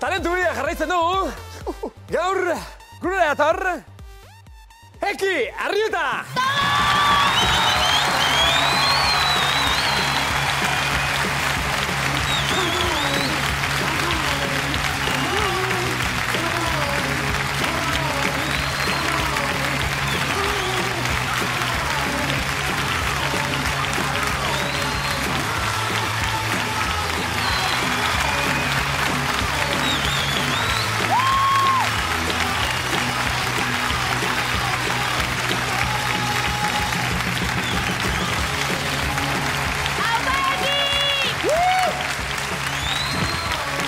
talentu bidea jarraitzen dugu. Gaur, gure dator, Eki Arrieta!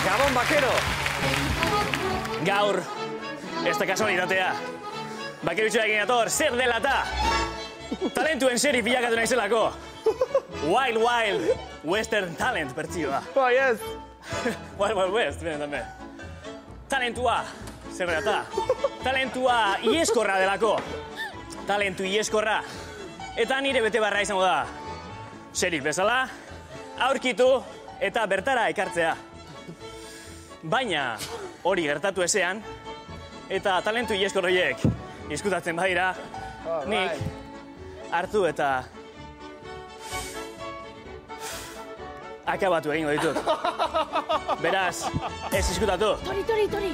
Gabon, bakero! Gaur, ez da kasualitatea. Bakerutxoa egin ator, zer dela eta? Talentuen seri bilakatu naizelako. Wild Wild Western Talent bertsioa. Oh, yes! Wild Wild West, benen també. Talentua, zer dela eta? Talentua ieskorra delako. Talentu ieskorra. Eta nire bete barra izango da. Serik bezala, aurkitu eta bertara ekartzea. Baina hori gertatu ezean, eta talentu ieskor horiek izkutatzen badira, nik hartu eta akabatu egingo ditut. Beraz, ez izkutatu. Tori!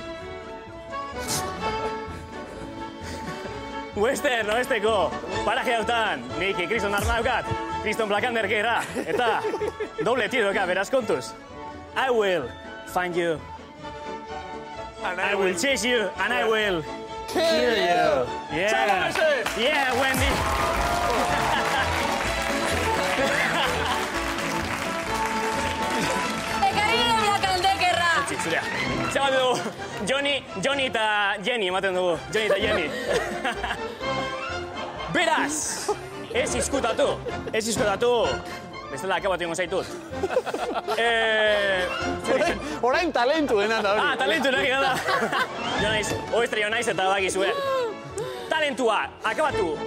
Western, oesteko, paraje hautan, nik kriston arma daukat, kriston Blackander gerra, eta doble tiro daukat, beraz kontuz. I will find you. And I will chase you, and I will kill you. Yeah, yeah, Wendy. Ekarri Blackanderra. Zurea. Zer dugu, Johnny eta Jenny ematen dugu. Johnny eta Jenny. Beraz, ez izkutatu. Bestela akabatu ingo zaitut. Orain talentu dena da hori. Talentu nahi da. Oestre naiz eta bagizue. Talentua, akabatu.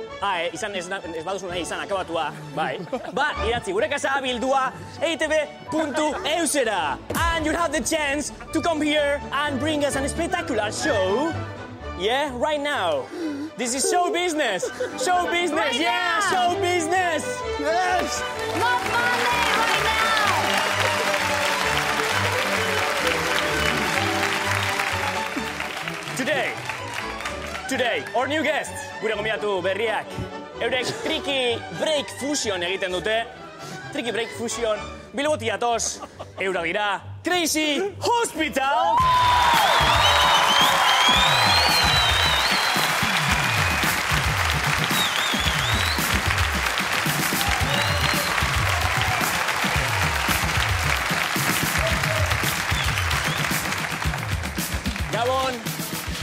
Ez baduzu nahi izan akabatua, bai. Ba, idatzi gure kasa bildua eitb.eusera. And you have the chance to come here and bring us a spectacular show. Yeah, right now. This is show business. Show business, right yeah, now. Show business. Yes. More money right now. Today, our new guest, gure gombidatu berriak, eurek Tricky Break Fusion egiten dute. Tricky Break Fusion, Bilboti atoz, eura dira, Crazy Hospital!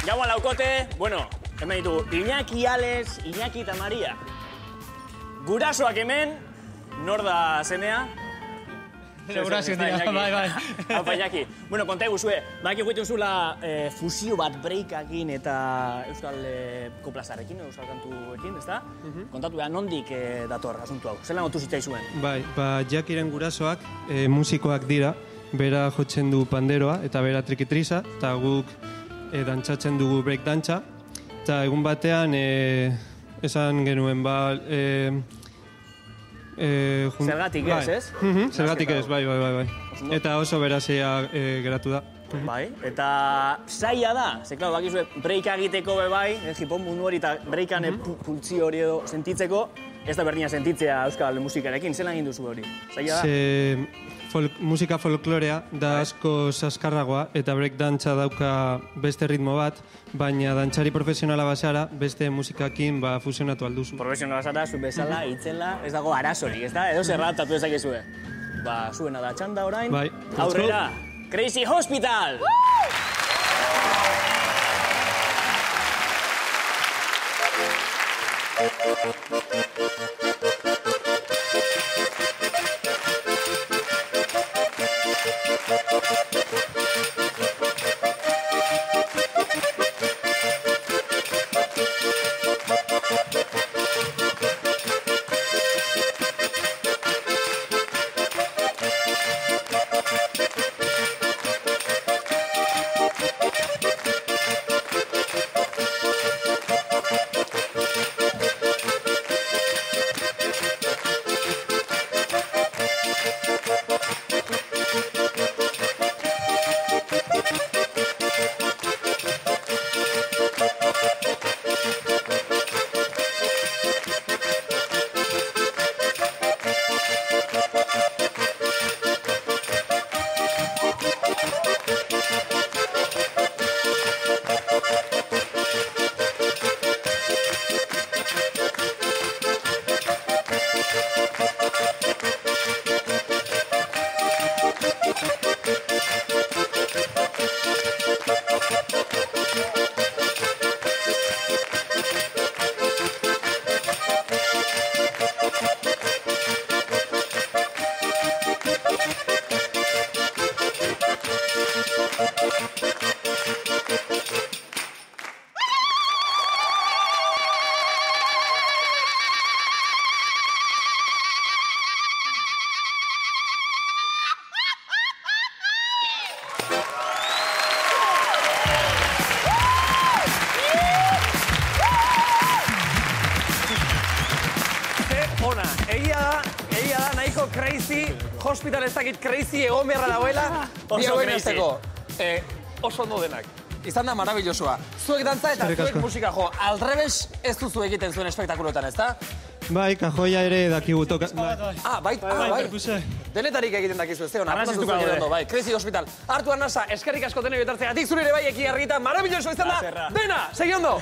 Gabon laukote, bueno, hemen ditugu, Iñaki Alex, Iñaki eta Maria. Gurasoak hemen, nor da semea? Gurasoak dira, bai. Haupa, Iñaki. Bueno, konta eguzue, baki egiten zula fusio bat breakakin eta euskal koplazarrekin, euskal kantuekin, ezta? Kontatu beha, nondik dator asuntu hau? Zelan otu zitzaizuen? Bai, Jakiren gurasoak musikoak dira, bera jotzen du panderoa eta bera trikitriza, eta guk dantzatzen dugu break dantza, eta egun batean esan genuen zergatik ez, ez? Zergatik ez, bai. Eta oso berazia geratu da. Bai, eta zaila da, ze klar, bakizue breaka egiteko bai, hip-hop mundu hori eta breakan pultzio hori edo sentitzeko, ez da berdina sentitzea euskal musikarekin, zelan egin duzu hori? Zaila da? Musika folklorea da asko saskarragoa eta break dantza dauka beste ritmo bat, baina dantzari profesionala bazara beste musikakin fusionatu alduzu. Profesionala bazara, zu bezala, itzela, ez dago arazorik, ez da? Edo zerratatu ezakezue. Zuena da txanda orain, aurrera, Crazy Hospital! Ona, egia da, nahiko crazy, hospital ez dakit crazy egon beharra dauela. Oso crazy. Oso ondo denak. Izan da marabillosoa. Zuek dantza eta zuek musika jo. Alrebes ez duzu egiten zuen espektakulotan, ez da? Bai, kajoia ere dakigu toka... Bai. Denetarik egiten dakizu, ez da? Bai, Crazy Hospital. Artu Arnasa, eskerrik asko denei betartzegatik, zure ere bai eki argita, marabilloso izan da. Dena, segi ondo!